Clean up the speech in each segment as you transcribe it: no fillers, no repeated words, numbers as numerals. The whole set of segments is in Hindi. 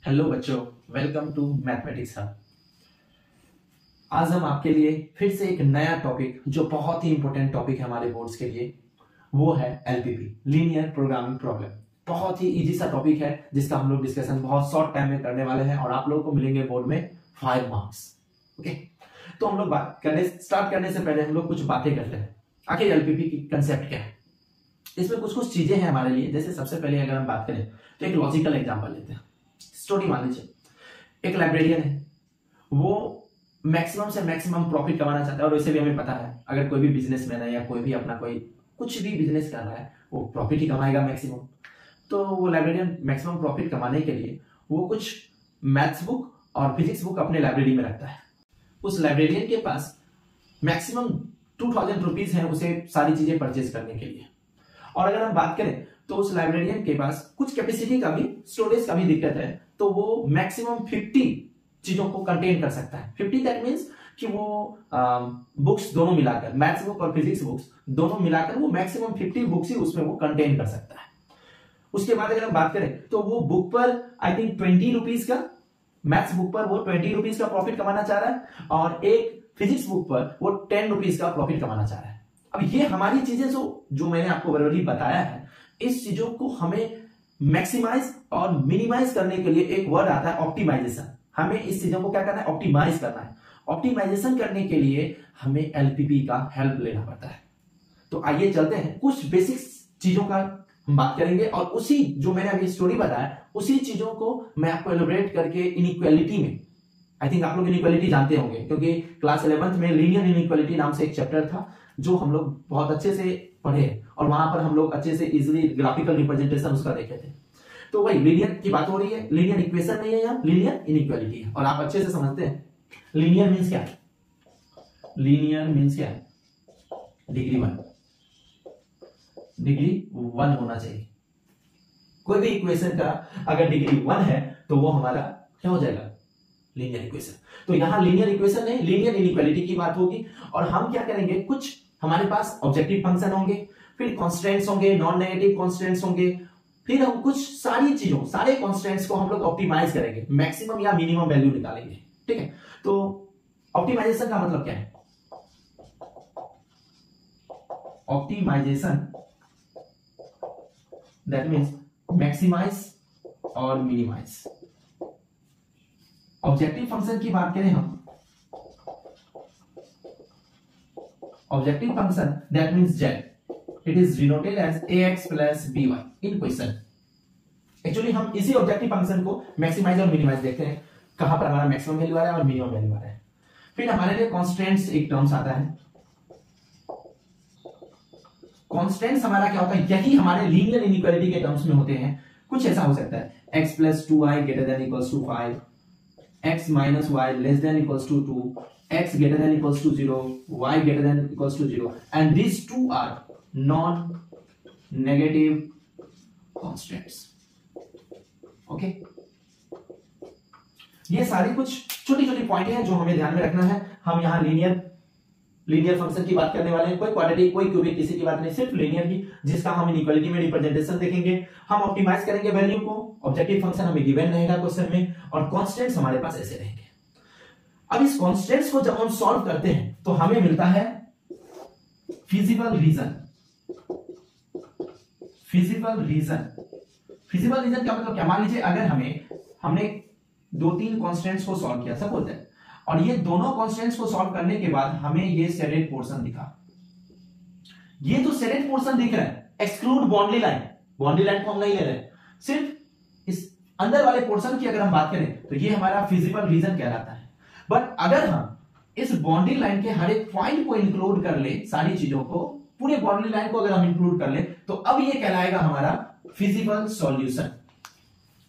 हेलो बच्चों, वेलकम टू मैथमेटिक्स हब। आज हम आपके लिए फिर से एक नया टॉपिक जो बहुत ही इंपॉर्टेंट टॉपिक है हमारे बोर्ड्स के लिए, वो है एलपीपी, लीनियर प्रोग्रामिंग प्रॉब्लम। बहुत ही इजी सा टॉपिक है जिसका हम लोग डिस्कशन बहुत शॉर्ट टाइम में करने वाले हैं और आप लोगों को मिलेंगे बोर्ड में 5 मार्क्स। ओके, तो हम लोग बात करने स्टार्ट करने से पहले हम लोग कुछ बातें करते हैं। आखिर एलपीपी की कंसेप्ट क्या है, इसमें कुछ कुछ चीजें हैं हमारे लिए। जैसे सबसे पहले अगर हम बात करें तो एक लॉजिकल एग्जांपल लेते हैं। स्टोरी मान लीजिए, एक लाइब्रेरियन है, वो मैक्सिमम से मैक्सिमम प्रॉफिट कमाना चाहता है। और वैसे भी हमें पता है अगर कोई भी बिजनेसमैन है या कोई भी अपना कोई कुछ भी बिजनेस कर रहा है वो प्रॉफिट ही कमाएगा मैक्सिमम। तो वो लाइब्रेरियन मैक्सिमम प्रॉफिट कमाने के लिए वो कुछ मैथ्स बुक और फिजिक्स बुक अपने लाइब्रेरी में रखता है। उस लाइब्रेरियन के पास मैक्सिमम 2000 रुपीज है उसे सारी चीजें परचेज करने के लिए। और अगर हम बात करें तो उस लाइब्रेरियन के पास कुछ कैपेसिटी का भी, स्टोरेज का भी दिक्कत है, तो वो मैक्सिमम 50 चीजों को कंटेन कर सकता है। 50 दैट मींस कि वो बुक्स दोनों मिलाकर, मैथ्स बुक और फिजिक्स बुक्स दोनों मिलाकर वो मैक्सिमम 50 बुक्स ही उसमें वो कंटेन कर सकता है। उसके बाद अगर हम बात करें तो वो बुक पर आई थिंक 20 रुपीज का, मैथ्स बुक पर वो 20 रुपीज का प्रॉफिट कमाना चाह रहा है और एक फिजिक्स बुक पर वो 10 रुपीज का प्रॉफिट कमाना चाह रहा है। अब ये हमारी चीजें जो मैंने आपको बराबरी बताया है, इस चीजों को हमें मैक्सिमाइज और मिनिमाइज करने के लिए एक वर्ड आता है ऑप्टिमाइजेशन। हमें इस चीजों को क्या करना है, ऑप्टिमाइज करना है। ऑप्टिमाइजेशन करने के लिए हमें एलपीपी का हेल्प लेना पड़ता है। तो आइए चलते हैं, कुछ बेसिक चीजों का हम बात करेंगे और उसी जो मैंने अभी स्टोरी बताया उसी चीजों को मैं आपको एलोबरेट करके इनइक्वालिटी में, आई थिंक आप लोग इनइक्वालिटी जानते होंगे क्योंकि क्लास 11th में लीनियर इनइक्वालिटी नाम से एक चैप्टर था जो हम लोग बहुत अच्छे से पढ़े और वहां पर हम लोग अच्छे से इजीली ग्राफिकल रिप्रेजेंटेशन उसका देखे थे। तो वही लीनियर की बात हो रही है, लीनियर इक्वेशन नहीं है, यहाँ लीनियर इनइक्वालिटी है। और आप अच्छे से समझते हैं लीनियर मींस क्या है। लीनियर मींस क्या है, डिग्री 1, डिग्री 1 होना चाहिए। कोई भी इक्वेशन का अगर डिग्री 1 है तो वो हमारा क्या हो जाएगा, लीनियर इक्वेशन। तो यहां लीनियर इक्वेशन नहीं, लीनियर इनइक्वालिटी की बात होगी। और हम क्या करेंगे, कुछ हमारे पास ऑब्जेक्टिव फंक्शन होंगे, फिर कांस्टेंट्स होंगे, नॉन नेगेटिव कांस्टेंट्स होंगे, फिर हम कुछ सारी चीजों, सारे कांस्टेंट्स को हम लोग ऑप्टिमाइज करेंगे, मैक्सिमम या मिनिमम वैल्यू निकालेंगे। ठीक है, तो ऑप्टिमाइजेशन का मतलब क्या है, ऑप्टिमाइजेशन दैट मींस मैक्सिमाइज और मिनिमाइज। ऑब्जेक्टिव फंक्शन की बात करें हम, objective function that means z, it is denoted as ax plus by in question. Actually हम इसी ऑब्जेक्टिव फंक्शन को मैक्सिमाइज और मिनिमाइज देखते हैं, कहां पर हमारा मैक्सिमम वैल्यू आ रहा है और मिनिमम वैल्यू आ रहा है। फिर हमारे लिए कांस्टेंट्स एक टर्म्स आता है। कांस्टेंट्स हमारा क्या होता है, यही हमारे लीनियर इनइक्वालिटी के टर्म्स में होते हैं। कुछ ऐसा हो सकता है x plus 2y greater than equals to 5, x minus y less than equals to 2, x greater than equals to 0, y greater than equals to 0, and these two are non-negative constants. Okay? ये सारी कुछ छोटी छोटी पॉइंट हैं जो हमें ध्यान में रखना है। हम यहाँ लीनियर फंक्शन की बात करने वाले हैं, कोई क्वाड्रेटिक कोई क्यूबिक किसी की बात नहीं, सिर्फ लीनियर की, जिसका हम इनइक्वालिटी में रिप्रेजेंटेशन देखेंगे। हम ऑप्टिमाइज करेंगे वैल्यू को, ऑब्जेक्टिव फंक्शन हमें गिवन रहेगा क्वेश्चन में और कांस्टेंट्स हमारे पास ऐसे रहेंगे। अब इस कांस्टेंट्स को जब हम सॉल्व करते हैं तो हमें मिलता है feasible region. Feasible region, feasible region का मतलब क्या, मान लीजिए अगर हमने 2-3 कांस्टेंट्स को सॉल्व किया सब होता है और ये दोनों कांस्टेंट्स को सॉल्व करने के बाद हमें ये शेडेड पोर्शन दिखा। ये तो शेडेड पोर्शन दिख रहा है, exclude boundary line, boundary line को हम नहीं ले रहे, सिर्फ इस अंदर वाले पोर्शन की अगर हम बात करें तो ये हमारा फिजिबल रीजन कहलाता है। बट अगर हम इस बाउंड्री लाइन के हर एक पॉइंट को इंक्लूड कर ले, सारी चीजों को, पूरे बाउंड्री लाइन को अगर हम इंक्लूड कर ले तो अब ये कहलाएगा हमारा फिजिबल सॉल्यूशन।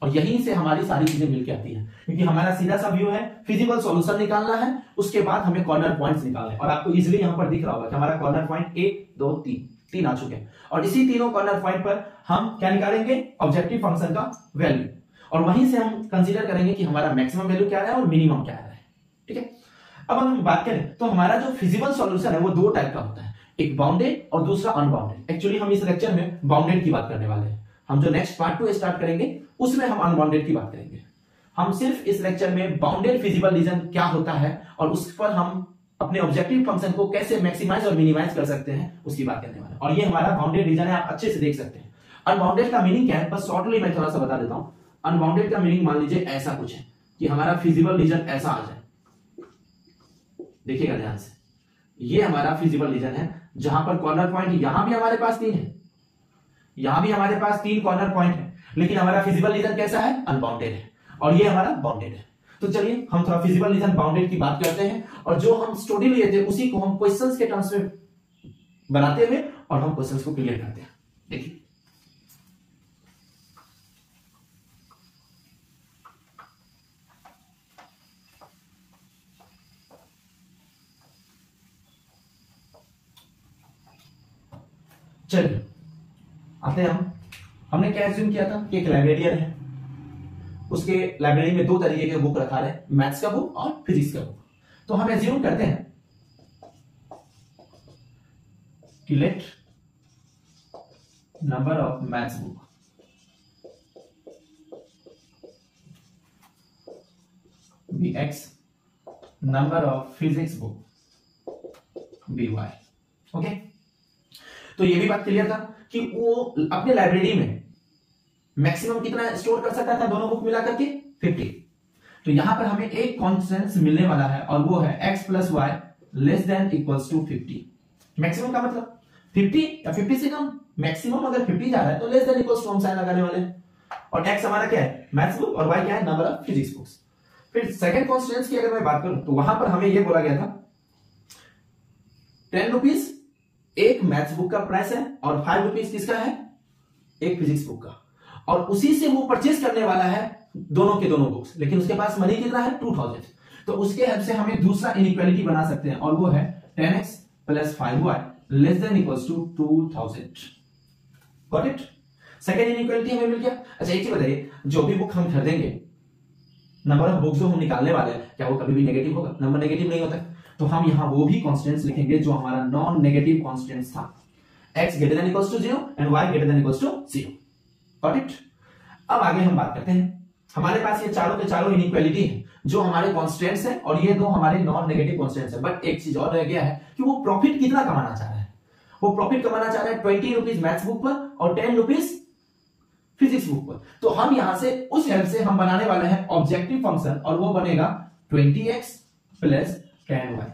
और यहीं से हमारी सारी चीजें मिलकर आती है, क्योंकि हमारा सीधा सा व्यू है, फिजिबल सॉल्यूशन निकालना है, उसके बाद हमें कॉर्नर पॉइंट्स निकालने हैं। और आपको इजीली यहां पर दिख रहा होगा कि हमारा कॉर्नर पॉइंट 1 2 3 आ चुके हैं और इसी तीनों कॉर्नर पॉइंट पर हम क्या निकालेंगे, ऑब्जेक्टिव फंक्शन का वैल्यू, और वहीं से हम कंसीडर करेंगे कि हमारा मैक्सिमम वैल्यू क्या है और मिनिमम क्या है। ठीक है, अब हम बात करें तो हमारा जो फिजिबल सॉल्यूशन है वो 2 टाइप का होता है, एक बाउंडेड और दूसरा अनबाउंडेड। एक्चुअली हम इस लेक्चर में बाउंडेड की बात करने वाले हैं, हम जो नेक्स्ट पार्ट 2 स्टार्ट करेंगे उसमें हम अनबाउंडेड की बात करेंगे। हम सिर्फ इस लेक्चर में बाउंडेड फिजिबल रीजन क्या होता है और उस पर हम अपने ऑब्जेक्टिव फंक्शन को कैसे मैक्सिमाइज और मिनिमाइज कर सकते हैं उसकी बात करने वाले हैं। और ये हमारा बाउंडेड रीजन है, आप अच्छे से देख सकते हैं। अनबाउंडेड का मीनिंग क्या है, बस शॉर्टली मैं थोड़ा सा बता देता हूं। अनबाउंडेड का मीनिंग मान लीजिए ऐसा कुछ है कि हमारा फिजिबल रीजन ऐसा आ जाए, देखिएगा ध्यान से, ये हमारा फिजिबल रीजन है जहां पर कॉर्नर पॉइंट यहां भी हमारे पास 3 है, यहां भी हमारे पास 3 कॉर्नर पॉइंट है, लेकिन हमारा फिजिबल रीजन कैसा है, अनबाउंडेड है, और ये हमारा बाउंडेड है। तो चलिए हम थोड़ा फिजिबल रीजन बाउंडेड की बात करते हैं, और जो हम स्टडी लिए थे उसी को हम क्वेश्चंस के टर्म्स में बनाते हुए और हम क्वेश्चंस को क्लियर करते हैं। देखिए चलिए आते हैं हमने क्या एज्यूम किया था कि एक लाइब्रेरियन है, उसके लाइब्रेरी में 2 तरीके के बुक रखा है, मैथ्स का बुक और फिजिक्स का बुक। तो हम एज्यूम करते हैं कि let number of maths book be x, number of physics book be y। Okay, तो ये भी बात क्लियर था कि वो अपने लाइब्रेरी में मैक्सिमम कितना स्टोर कर सकता था दोनों बुक मिलाकर के 50। तो यहां पर हमें एक कॉन्स्टेंट मिलने वाला है और वो है x plus y less than equals to 50। Maximum का मतलब 50 या 50 से कम, मैक्सिमम अगर 50 जा रहा है तो लेस देन इक्वल्स टू हम साइन लगाने वाले हैं। और x हमारा क्या है, मैथ्स बुक, और y क्या है, नंबर ऑफ फिजिक्स बुक्स। फिर सेकंड कॉन्स्टेंट की अगर मैं बात करूं तो वहां पर हमें यह बोला गया था 10 रुपीज एक मैथ्स बुक का प्राइस है और 5 रुपीज किसका है, एक फिजिक्स बुक का, और उसी से वो परचेज करने वाला है दोनों के दोनों बुक्स, लेकिन उसके पास मनी कितना है, 2000। तो उसके हेल्प से हमें दूसरा इनइक्वालिटी बना सकते हैं और वो है 10x plus 5y less than equals to 2000। Got it. Second inequality हमें मिल गया। अच्छा एक चीज बताइए, जो भी बुक हम खरीदेंगे, नंबर ऑफ बुक्स जो हम निकालने वाले हैं, क्या वो कभी भी नेगेटिव होगा, नंबर नेगेटिव नहीं होता। तो हम यहां वो भी कांस्टेंट्स लिखेंगे जो हमारा नॉन नेगेटिव कांस्टेंट्स था, x greater than equals to 0 and y greater than equals to 0। Got it. अब आगे हम बात करते हैं, हमारे पास ये चारों के चारों इनइक्वालिटी है जो हमारे कांस्टेंट्स हैं और ये 2 हमारे नॉन नेगेटिव कांस्टेंट्स हैं। बट एक चीज और रह गया है कि वो प्रॉफिट कितना कमाना चाह रहा है। वो प्रॉफिट कमाना चाह रहा है 20 रुपीज मैथ्स बुक पर और 10 रुपीज फिजिक्स बुक पर। तो हम यहां से उस हेल्प से हम बनाने वाले हैं ऑब्जेक्टिव फंक्शन और वो बनेगा 20x प्लस 10y।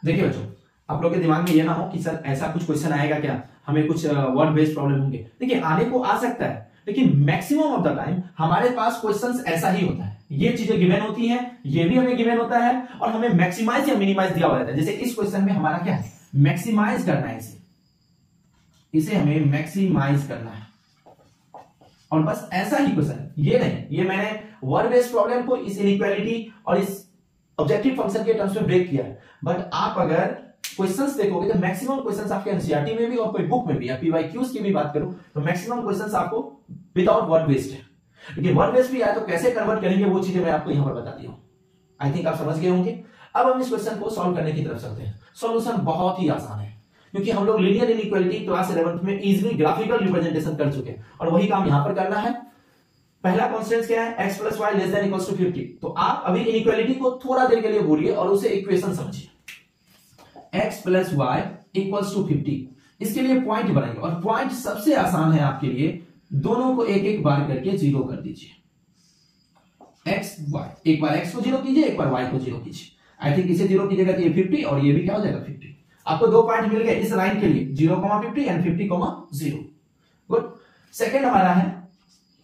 देखिए बच्चों, आप लोग के दिमाग में ये ना हो कि सर ऐसा कुछ क्वेश्चन आएगा क्या, हमें कुछ वर्ड बेस्ड प्रॉब्लम होंगे। देखिए आने को आ सकता है, लेकिन मैक्सिमम ऑफ द टाइम हमारे पास क्वेश्चंस ऐसा ही होता है, ये चीजें गिवन होती हैं, ये भी हमें गिवन होता है और हमें मैक्सिमाइज या मिनिमाइज दिया हुआ रहता है। जैसे इस क्वेश्चन में हमारा क्या है, मैक्सिमाइज करना है, इसे हमें मैक्सिमाइज करना है और बस ऐसा ही क्वेश्चन, ये नहीं, ये मैंने वर्ड बेस्ड प्रॉब्लम को इस इनइक्वालिटी और इस ऑब्जेक्टिव फंक्शन के टर्म्स में ब्रेक किया है। बट आप अगर क्वेश्चंस देखोगे तो मैक्सिमम क्वेश्चंस आपके एनसीईआरटी में भी और कोई बुक में भी, या पीवाईक्यूज की भी बात करूं तो मैक्सिमम क्वेश्चंस आपको विदाउट वर्ड बेस्ड है। लेकिन वर्ड बेस्ड भी आए तो कैसे कन्वर्ट करेंगे वो चीजें मैं आपको यहां पर बता दिया हूं। आई थिंक आप समझ गए होंगे। अब हम इस क्वेश्चन को सॉल्व करने की तरफ चलते हैं। सॉल्यूशन बहुत ही आसान है क्योंकि हम लोग लीनियर इनइक्वालिटी क्लास 11th में इजीली ग्राफिकल रिप्रेजेंटेशन कर चुके हैं और वही काम यहां पर करना है। पहला कांस्टेंट क्या है, x plus y less than equals to 50। तो आप अभी इनइक्वालिटी को थोड़ा देर के लिए भूलिए और उसे इक्वेशन समझिए। x plus y equals to 50, इसके लिए पॉइंट बनाइए और पॉइंट सबसे आसान है आपके लिए, दोनों को एक एक बार करके 0 कर दीजिए। x y, एक बार x को 0 कीजिए, एक बार y को 0 कीजिए। आई थिंक इसे 0 कीजिएगा तो ये 50 और ये भी क्या हो जाएगा 50। आपको 2 पॉइंट मिल गए इस लाइन के लिए, 0,50 एंड 50,0। गुड। सेकंड हमारा है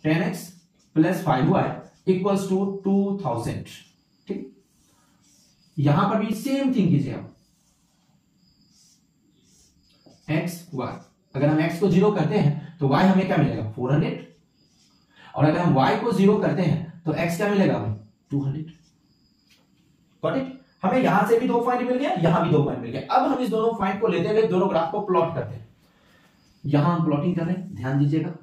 10x plus 5y equals to 2000। ठीक, यहां पर भी सेम थिंग कीजिए आप, x y, अगर हम x को 0 करते हैं तो y हमें क्या मिलेगा 400, और अगर हम y को 0 करते हैं तो x क्या मिलेगा हमें 200। Got it. हमें यहां से भी 2 पॉइंट मिल गया, यहां भी 2 पॉइंट मिल गया। अब हम इस दोनों पॉइंट को लेते हुए दोनों ग्राफ को प्लॉट करते हैं। यहां हम प्लॉटिंग कर रहे हैं, ध्यान दीजिएगा।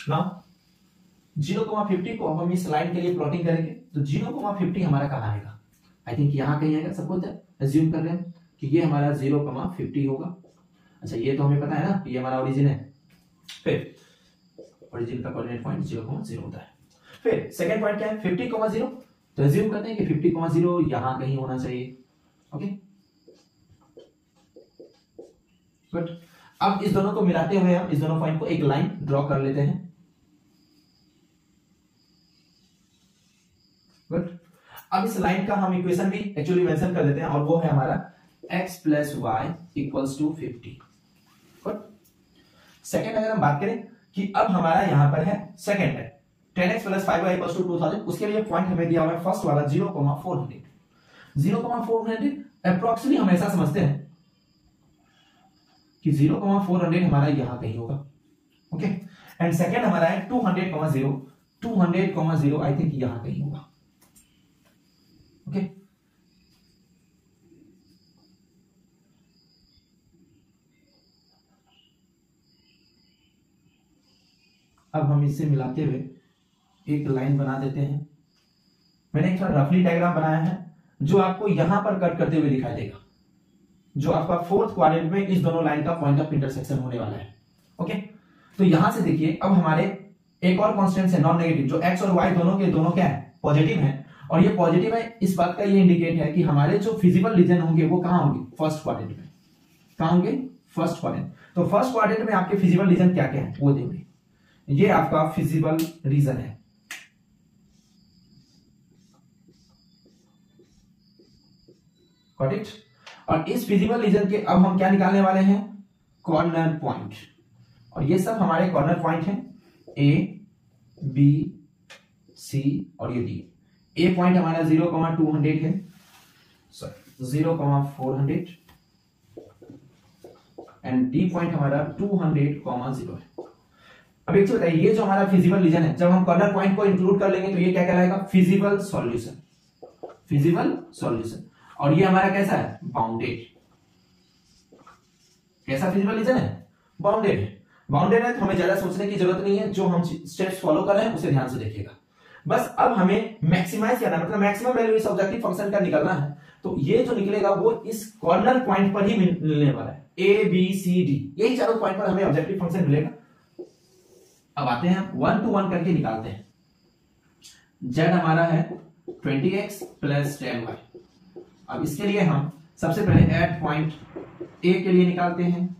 नाउ 0,50 को अब हम इस लाइन के लिए प्लॉटिंग करेंगे तो 0,50 हमारा कहां आएगा, आई थिंक यहां कहीं आएगा। सपोज एज्यूम कर रहे हैं कि ये हमारा 0,50 होगा। अच्छा ये तो हमें पता है ना, ये हमारा ओरिजिन है। फिर ओरिजिन का कोऑर्डिनेट पॉइंट 0,0 होता है। फिर सेकंड पॉइंट क्या है, 50,0, तो अज्यूम करते हैं कि 50,0 यहां कहीं होना चाहिए। Okay good. अब इस दोनों को मिलाते हुए हम इस दोनों पॉइंट को एक लाइन ड्रॉ कर लेते हैं। गुड। अब इस लाइन का हम इक्वेशन भी एक्चुअली मेंशन कर देते हैं, और वो है हमारा x + y = 50। गुड। सेकंड अगर हम बात करें कि अब हमारा यहां पर है सेकंड है 10x + 5y = 2000, उसके लिए पॉइंट हमें दिया हुआ है फर्स्ट वाला 0,400। 0,400 अप्रोक्सीमेटली हम ऐसा समझते हैं कि 0,400 हमारा यहां कहीं होगा। ओके। एंड सेकंड हमारा है 200,0, 200,0 आई थिंक यहां कहीं होगा। ओके। अब हम इससे मिलाते हुए एक लाइन बना देते हैं। मैंने एक थोड़ा रफली डायग्राम बनाया है जो आपको यहां पर कट करते हुए दिखाई देगा, जो आपका फोर्थ क्वाड्रेंट में इस दोनों लाइन का पॉइंट ऑफ इंटरसेक्शन होने वाला है। ओके। तो यहां से देखिए, अब हमारे एक और कांस्टेंट है नॉन नेगेटिव, जो x और y दोनों के दोनों क्या है, पॉजिटिव है। और ये पॉजिटिव है, इस बात का ये इंडिकेट है कि हमारे जो फिजिबल रीजन होंगे वो कहां होंगे, फर्स्ट क्वाड्रेंट में। कहां होंगे, फर्स्ट क्वाड्रेंट। तो फर्स्ट क्वाड्रेंट में आपके फिजिबल रीजन क्या क्या है वो देंगे। ये आपका फिजिबल रीजन है। Got it. और इस फिजिबल रीजन के अब हम क्या निकालने वाले हैं, कॉर्नर पॉइंट। और ये सब हमारे कॉर्नर पॉइंट हैं, ए बी सी और ये डी। ए पॉइंट हमारा 0,200 है, सॉरी 0,400, एंड डी पॉइंट हमारा 200,0 है। अब एक चीज बताइए, ये जो हमारा फिजिबल रीजन है, जब हम कॉर्नर पॉइंट को इंक्लूड कर लेंगे तो ये क्या कहलाएगा, फिजिबल सॉल्यूशन। Feasible solution. और ये हमारा कैसा है, बाउंडेड। कैसा फिजिबल रीजन है, बाउंडेड है। बाउंडेड है तो हमें ज्यादा सोचने की जरूरत नहीं है, जो हम स्टेप्स फॉलो कर रहे हैं उसे ध्यान से देखिएगा। बस अब हमें मैक्सिमाइज करना है, मतलब मैक्सिमम वैल्यू इस ऑब्जेक्टिव फंक्शन का निकलना है। तो ये जो निकलेगा वो इस कॉर्नर पॉइंट पर ही मिलने वाला है, ए बी सी डी, यही चारों पॉइंट पर हमें ऑब्जेक्टिव फंक्शन मिलेगा। अब आते हैं 1 to 1 करके निकालते हैं। z हमारा है 20x + 10y। अब इसके लिए हम सबसे पहले एट पॉइंट ए के लिए निकालते हैं।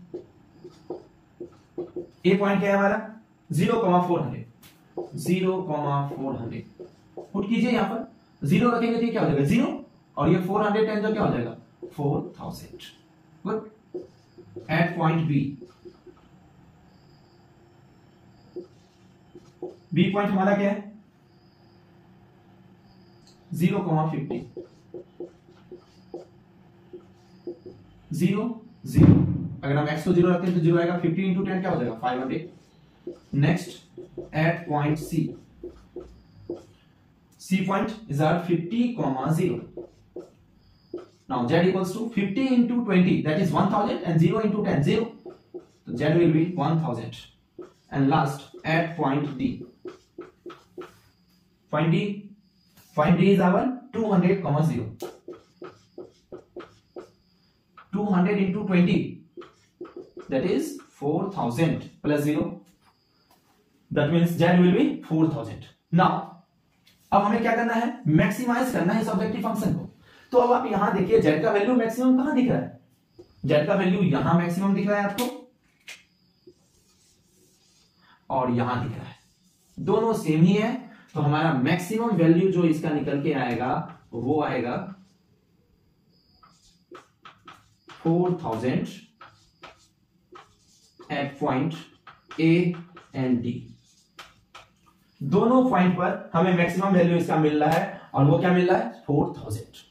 ए पॉइंट क्या है हमारा, 0,400। 0,400 पुट कीजिए, यहां पर 0 रखेंगे तो क्या हो जाएगा 0, और ये 410 तो क्या हो जाएगा 4000। Good. At point B, B point हमारा क्या है 0,50। 0 0, अगर हम x को 0 रखते हैं तो 0 आएगा, 50 × 10 क्या हो जाएगा 500। Next at point C, C point is are 50,0। now z = 50 × 20, that is 1000, and 0 × 10 0, so z will be 1000. and last at point d, point d is our 200,0. 200 × 20, that is 4000 plus 0, that means z will be 4000. now अब हमें क्या करना है, मैक्सिमाइज करना है इस ऑब्जेक्टिव फंक्शन को। तो अब आप यहां देखिए z का वैल्यू मैक्सिमम कहां दिख रहा है, z का वैल्यू यहां मैक्सिमम दिख रहा है आपको, और यहां दिख रहा है, दोनों सेम ही है। तो हमारा मैक्सिमम वैल्यू जो इसका निकल के आएगा वो आएगा 4000 at point A and D. दोनों पॉइंट पर हमें मैक्सिमम वैल्यू इसका मिल रहा है, और वो क्या मिल रहा है 4000।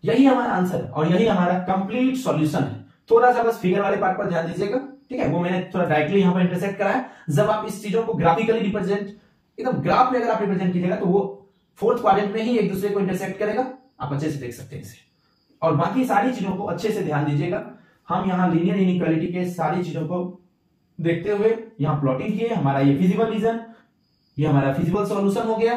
यही हमारा आंसर है और यही हमारा कंप्लीट सॉल्यूशन है। थोड़ा सा बस फिगर वाले पार्ट पर ध्यान दीजिएगा, ठीक है, वो मैंने थोड़ा डायरेक्टली यहां पर इंटरसेक्ट करा है। जब आप इस चीजों को ग्राफिकली रिप्रेजेंट, एकदम ग्राफ में अगर आप रिप्रेजेंट कीजिएगा तो वो फोर्थ क्वाड्रेंट में ही एक दूसरे को इंटरसेक्ट करेगा, आप अच्छे से देख सकते हैं इसे। और बाकी सारी चीजों को अच्छे से ध्यान दीजिएगा। हम यहां लीनियर इनइक्वालिटी के सारी चीजों को देखते हुए यहां प्लॉटिंग किए, हमारा ये फिजिबल रीजन, ये हमारा फिजिबल सॉल्यूशन हो गया,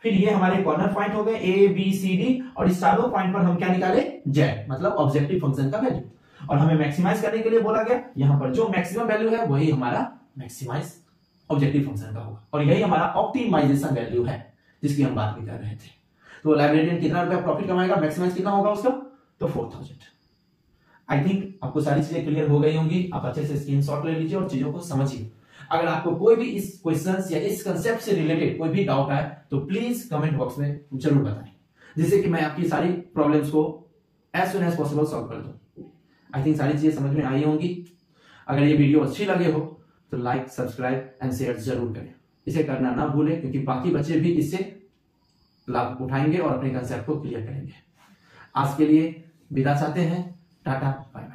फिर ये हमारे कॉर्नर पॉइंट हो गए ए बी सी डी, और इस चारों पॉइंट पर हम क्या निकाले, जेड, मतलब ऑब्जेक्टिव फंक्शन का वैल्यू। और हमें मैक्सिमाइज करने के लिए बोला गया, यहां पर जो मैक्सिमम वैल्यू है वही हमारा मैक्सिमाइज ऑब्जेक्टिव फंक्शन का होगा, और यही हमारा ऑप्टिमाइजेशन वैल्यू है जिसकी हम बात भी कर रहे थे। तो लाइब्रेरियन कितना रुपया प्रॉफिट कमाएगा, मैक्सिमाइज कितना होगा उसका, तो 4000। आई थिंक आपको सारी चीजें क्लियर हो गई होंगी। आप अच्छे से स्क्रीनशॉट ले लीजिए और चीजों को समझिए। अगर आपको कोई भी इस क्वेश्चन या इस कंसेप्ट से रिलेटेड कोई भी डाउट आए तो प्लीज कमेंट बॉक्स में जरूर बताएं, जिससे कि मैं आपकी सारी प्रॉब्लम्स को as soon as possible solve कर दूं। आई थिंक सारी चीजें समझ में आई होंगी। अगर ये वीडियो अच्छी लगे हो तो लाइक, सब्सक्राइब एंड शेयर जरूर करें। इसे करना ना भूलें, क्योंकि बाकी बच्चे भी इससे लाभ उठाएंगे और अपने कंसेप्ट को क्लियर करेंगे। आज के लिए विदा चाहते हैं। टाटा, बाय बाय।